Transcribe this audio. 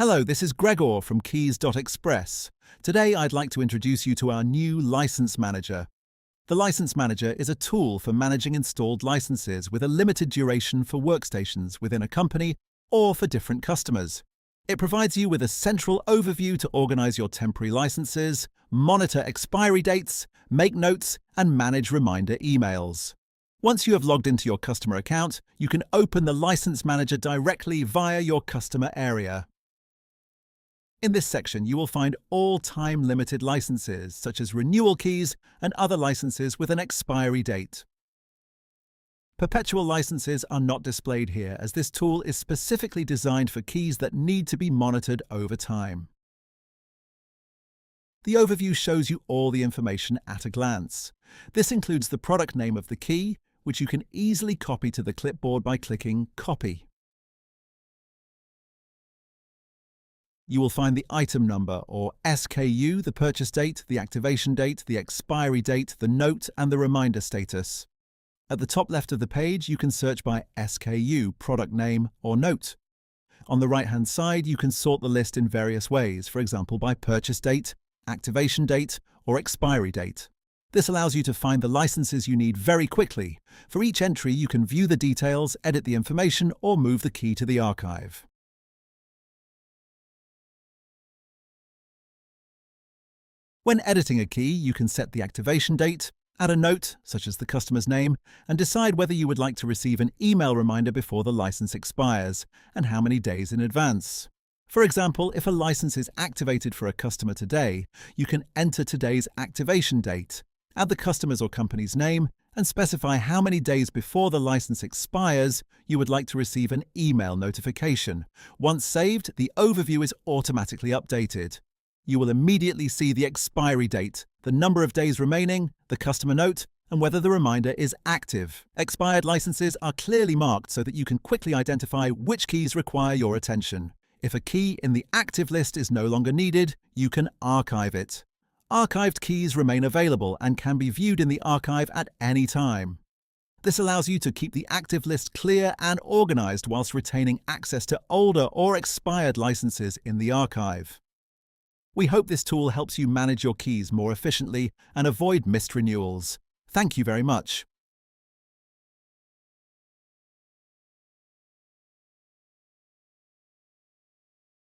Hello, this is Gregor from Keys.Express. Today I'd like to introduce you to our new License Manager. The License Manager is a tool for managing installed licenses with a limited duration for workstations within a company or for different customers. It provides you with a central overview to organize your temporary licenses, monitor expiry dates, make notes, and manage reminder emails. Once you have logged into your customer account, you can open the License Manager directly via your customer area. In this section, you will find all time-limited licenses, such as renewal keys and other licenses with an expiry date. Perpetual licenses are not displayed here, as this tool is specifically designed for keys that need to be monitored over time. The overview shows you all the information at a glance. This includes the product name of the key, which you can easily copy to the clipboard by clicking Copy. You will find the item number, or SKU, the purchase date, the activation date, the expiry date, the note, and the reminder status. At the top left of the page, you can search by SKU, product name, or note. On the right-hand side, you can sort the list in various ways, for example by purchase date, activation date, or expiry date. This allows you to find the licenses you need very quickly. For each entry, you can view the details, edit the information, or move the key to the archive. When editing a key, you can set the activation date, add a note, such as the customer's name, and decide whether you would like to receive an email reminder before the license expires, and how many days in advance. For example, if a license is activated for a customer today, you can enter today's activation date, add the customer's or company's name, and specify how many days before the license expires you would like to receive an email notification. Once saved, the overview is automatically updated. You will immediately see the expiry date, the number of days remaining, the customer note, and whether the reminder is active. Expired licenses are clearly marked so that you can quickly identify which keys require your attention. If a key in the active list is no longer needed, you can archive it. Archived keys remain available and can be viewed in the archive at any time. This allows you to keep the active list clear and organized whilst retaining access to older or expired licenses in the archive. We hope this tool helps you manage your keys more efficiently and avoid missed renewals. Thank you very much.